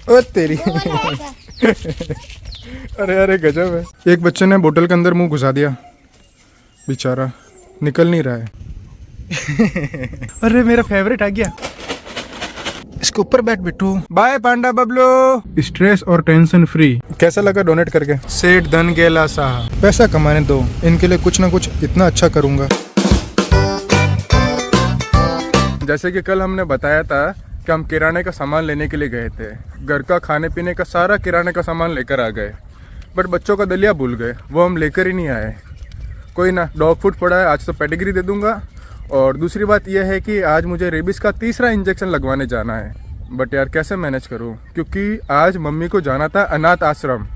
ओ तेरी अरे अरे गजब है। एक बच्चे ने बोतल के अंदर मुंह घुसा दिया, बेचारा निकल नहीं रहा है। अरे मेरा फेवरेट आ गया, इसके ऊपर बैठ बिट्टू। बाय पांडा बबलू। स्ट्रेस और टेंशन फ्री। कैसा लगा डोनेट करके? सेठ धन गेला साहा, पैसा कमाने दो, इनके लिए कुछ ना कुछ इतना अच्छा करूंगा। जैसे कि कल हमने बताया था कि हम किराने का सामान लेने के लिए गए थे, घर का खाने पीने का सारा किराने का सामान लेकर आ गए, बट बच्चों का दलिया भूल गए, वो हम लेकर ही नहीं आए। कोई ना, डॉग फूड पड़ा है, आज तो पेडिग्री दे दूंगा। और दूसरी बात यह है कि आज मुझे रेबीज़ का तीसरा इंजेक्शन लगवाने जाना है, बट यार कैसे मैनेज करूं, क्योंकि आज मम्मी को जाना था अनाथ आश्रम,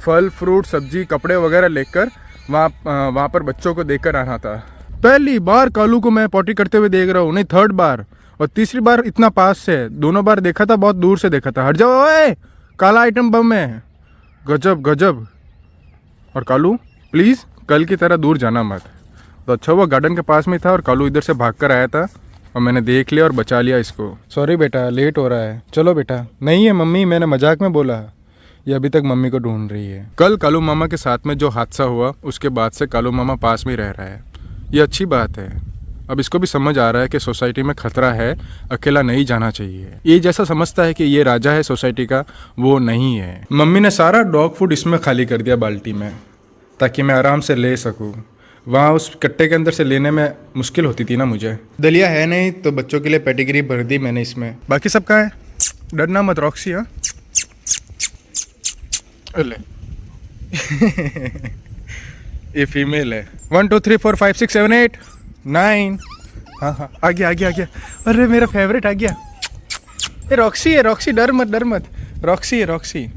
फल फ्रूट सब्जी कपड़े वगैरह लेकर वहाँ पर बच्चों को देकर आना था। पहली बार कालू को मैं पॉटी करते हुए देख रहा हूँ, नहीं थर्ड बार, और तीसरी बार इतना पास से। दोनों बार देखा था, बहुत दूर से देखा था। हट जाओ ओए, काला आइटम बम है, गजब गजब। और कालू प्लीज़ कल की तरह दूर जाना मत। तो अच्छा हुआ गार्डन के पास में था और कालू इधर से भाग कर आया था और मैंने देख लिया और बचा लिया इसको। सॉरी बेटा, लेट हो रहा है। चलो बेटा। नहीं है मम्मी, मैंने मजाक में बोला। ये अभी तक मम्मी को ढूंढ रही है। कल कालू मामा के साथ में जो हादसा हुआ उसके बाद से कालू मामा पास में रह रहा है, ये अच्छी बात है। अब इसको भी समझ आ रहा है कि सोसाइटी में खतरा है, अकेला नहीं जाना चाहिए। ये जैसा समझता है कि ये राजा है सोसाइटी का, वो नहीं है। मम्मी ने सारा डॉग फूड इसमें खाली कर दिया बाल्टी में, ताकि मैं आराम से ले सकूँ। वहाँ उस कट्टे के अंदर से लेने में मुश्किल होती थी ना मुझे। दलिया है नहीं तो बच्चों के लिए पेडिग्री भर दी मैंने इसमें। बाकी सब कहाँ है? डरना मत रॉक्सी। हाँ ले ये फीमेल है। 1 2 3 4 5 6 7 8 9। हाँ हाँ, आ गया आ गया आ गया। अरे मेरा फेवरेट आ गया। ये रॉक्सी है, रॉक्सी, डर मत डर मत। रॉक्सी है रॉक्सी।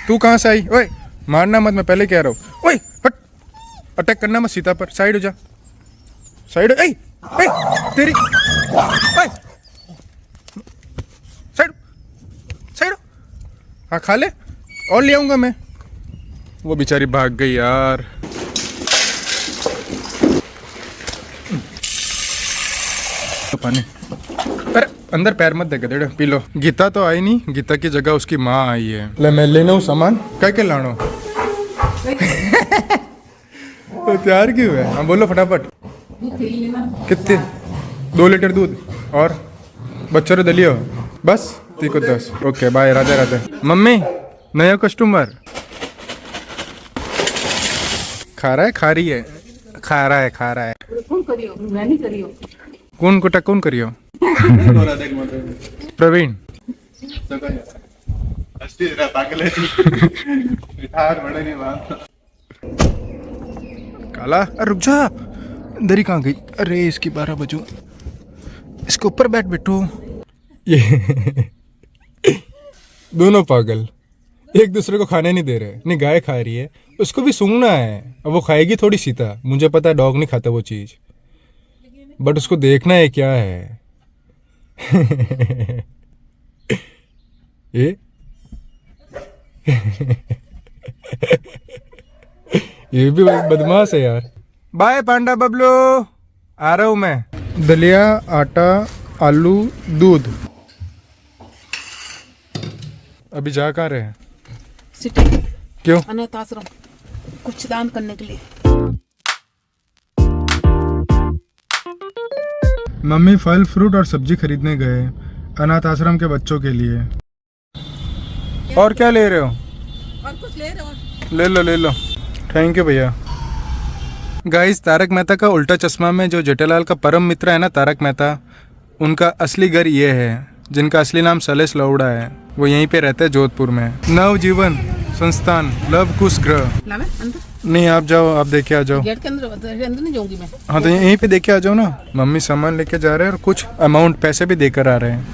तू कहाँ से आई? ओए मारना मत, मैं पहले कह रहा हूँ। ओए हट, अटैक करना मत सीता पर। साइड हो जा, साइड। ए तेरी, साइड साइड। हाँ खा ले, और ले आऊँगा मैं। वो बेचारी भाग गई यार। पानी, अरे अंदर पैर मत देगा, डेढ़ पी लो। गीता तो आई नहीं, गीता की जगह उसकी माँ आई है। ले मैं लेना हूँ सामान, क्या क्या लाना तो तैयार क्यों है? हाँ बोलो फटाफट। कितने? 2 लीटर दूध और बच्चों रे दलियो, बस 10। Okay bye, Radhe Radhe. Mummy नया कस्टमर। खा रहा है, खा रही है, खा रहा है, खा रहा है। कौन करियो? मैं नहीं करियो। कौन कोटा कौन करियो? प्रवीण। काला, अरे रुक जा, दरी कहाँ गई? अरे इसकी 12 बजू, इसके ऊपर बैठ बिट्टू। ये दोनों पागल, एक दूसरे को खाने नहीं दे रहे। नहीं गाय खा रही है, उसको भी सूंघना है। अब वो खाएगी थोड़ी सीता, मुझे पता है डॉग नहीं खाता वो चीज़, बट उसको देखना है क्या है। ये ये भी बदमाश है यार। बाय पांडा बबलू, आ रहा हूँ मैं। दलिया, आटा, आलू, दूध। अभी जा कहाँ रहे हैं? सिटी। क्यों? अनाथ आश्रम कुछ दान करने के लिए। मम्मी फल फ्रूट और सब्जी खरीदने गए अनाथ आश्रम के बच्चों के लिए। और क्या ले रहे हो? और कुछ ले रहे हो? ले लो ले लो, थैंक यू भैया। गाइस, तारक मेहता का उल्टा चश्मा में जो जेठालाल का परम मित्र है ना तारक मेहता, उनका असली घर ये है, जिनका असली नाम सलेश लौड़ा है। वो यहीं पे रहते हैं जोधपुर में। नवजीवन संस्थान लव कुश ग्रह। नहीं आप जाओ, आप देखे आ जाओ। गेट के अंदर नहीं जाऊंगी मैं। हाँ तो यहीं पे देखे आ जाओ ना। मम्मी सामान लेके जा रहे हैं और कुछ अमाउंट पैसे भी देकर आ रहे हैं।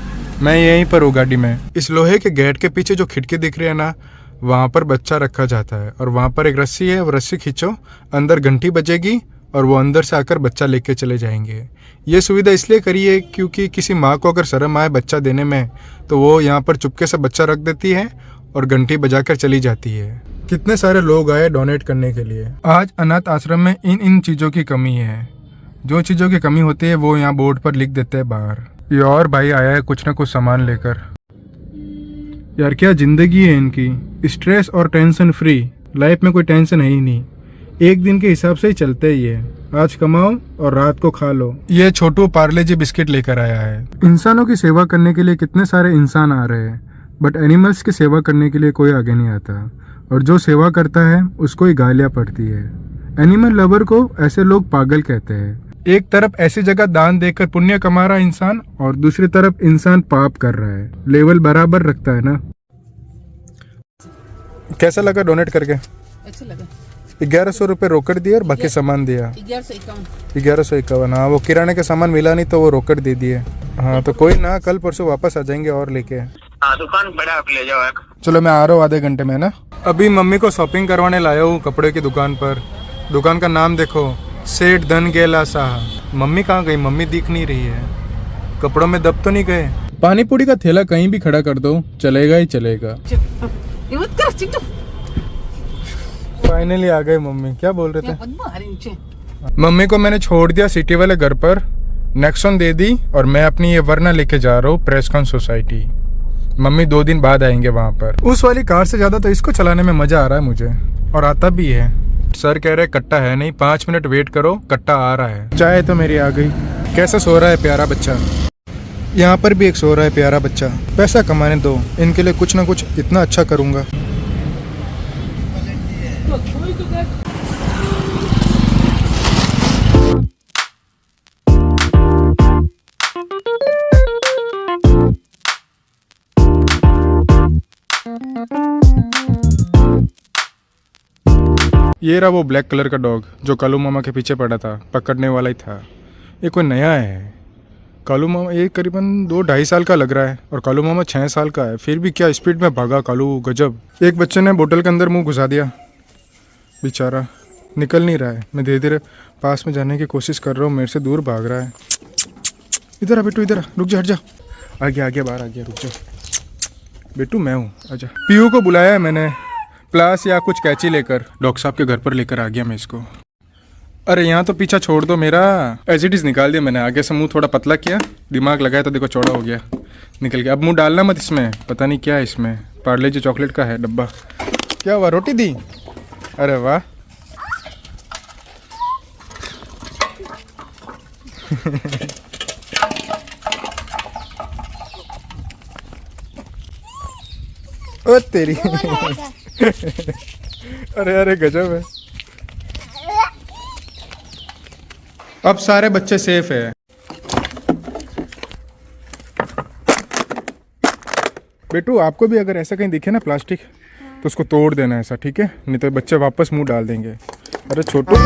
मैं यहीं पर हूँ गाड़ी में। इस लोहे के गेट के पीछे जो खिड़की दिख रही है ना, वहाँ पर बच्चा रखा जाता है और वहाँ पर एक रस्सी है, वो रस्सी खींचो, अंदर घंटी बजेगी और वो अंदर से आकर बच्चा लेके चले जाएंगे। ये सुविधा इसलिए करी है क्योंकि किसी माँ को अगर शर्म आए बच्चा देने में, तो वो यहाँ पर चुपके से बच्चा रख देती है और घंटी बजाकर चली जाती है। कितने सारे लोग आए डोनेट करने के लिए। आज अनाथ आश्रम में इन चीज़ों की कमी है। जो चीज़ों की कमी होती है वो यहाँ बोर्ड पर लिख देते हैं बाहर। ये और भाई आया है कुछ ना कुछ सामान लेकर। यार क्या ज़िंदगी है इनकी, स्ट्रेस और टेंशन फ्री। लाइफ में कोई टेंशन है ही नहीं, एक दिन के हिसाब से ही चलते ही है। आज कमाओ और रात को खा लो। ये छोटू पार्ले जी बिस्किट लेकर आया है। इंसानों की सेवा करने के लिए कितने सारे इंसान आ रहे हैं, बट एनिमल्स की सेवा करने के लिए कोई आगे नहीं आता। और जो सेवा करता है उसको ही गालियाँ पड़ती है। एनिमल लवर को ऐसे लोग पागल कहते हैं। एक तरफ ऐसी जगह दान देकर पुण्य कमा रहा इंसान, और दूसरी तरफ इंसान पाप कर रहा है। लेवल बराबर रखता है ना। कैसा लगा डोनेट करके? अच्छा लगा। 1100 रुपये रोकड़ दिए और बाकी सामान दिया 1151। हाँ, वो किराने का सामान मिला नहीं तो वो रोकड़ दे दिए। हाँ तो कोई ना, कल परसों वापस आ जाएंगे और लेके। हाँ दुकान बड़ा, आप ले जाओ। चलो मैं आ रहा हूँ आधे घंटे में ना। अभी मम्मी को शॉपिंग करवाने लाया हूँ कपड़े की दुकान पर। दुकान का नाम देखो, सेठ धन गेला साहा। मम्मी कहाँ गई? मम्मी दिख नहीं रही है। कपड़ों में दब तो नहीं गए? पानी पूरी का थैला कहीं भी खड़ा कर दो, चलेगा ही चलेगा। फाइनली आ गए मम्मी। क्या बोल रहे थे? मम्मी को मैंने छोड़ दिया सिटी वाले घर पर, नेक्सॉन दे दी और मैं अपनी ये वरना लेके जा रहा हूँ प्रेसकॉन सोसाइटी। मम्मी 2 दिन बाद आएंगे वहाँ पर। उस वाली कार से ज़्यादा तो इसको चलाने में मज़ा आ रहा है मुझे, और आता भी है। सर कह रहे कट्टा है नहीं, 5 मिनट वेट करो, कट्टा आ रहा है। चाय तो मेरी आ गई। कैसा सो रहा है प्यारा बच्चा? यहाँ पर भी एक सो रहा है प्यारा बच्चा। पैसा कमाने दो, इनके लिए कुछ ना कुछ इतना अच्छा करूँगा। ये रहा वो ब्लैक कलर का डॉग जो कालू मामा के पीछे पड़ा था, पकड़ने वाला ही था। ये कोई नया है। कालू मामा ये करीबन 2-2.5 साल का लग रहा है और कालू मामा 6 साल का है। फिर भी क्या स्पीड में भागा कालू, गजब। एक बच्चे ने बोतल के अंदर मुंह घुसा दिया, बेचारा निकल नहीं रहा है। मैं धीरे धीरे पास में जाने की कोशिश कर रहा हूँ, मेरे से दूर भाग रहा है। इधर आ बेटू, इधर आ, रुक जा, हट जा। आगे आगे बाहर आ गया, रुक जा बेटू, मैं हूँ, आजा। पीयू को बुलाया है मैंने, प्लास या कुछ कैची लेकर। डॉक्टर साहब के घर पर लेकर आ गया मैं इसको। अरे यहाँ तो पीछा छोड़ दो मेरा। एज इट इज़ निकाल दिया मैंने। आगे से मुंह थोड़ा पतला किया, दिमाग लगाया तो देखो चौड़ा हो गया, निकल गया। अब मुंह डालना मत इसमें, पता नहीं क्या है इसमें। पार्ले जी चॉकलेट का है डब्बा। क्या हुआ, रोटी दी? अरे वाह। ओ तेरी। अरे अरे गजब है। अब सारे बच्चे सेफ है। बेटू आपको भी अगर ऐसा कहीं दिखे ना प्लास्टिक, तो उसको तोड़ देना ऐसा, ठीक है? नहीं तो बच्चे वापस मुंह डाल देंगे। अरे छोटू।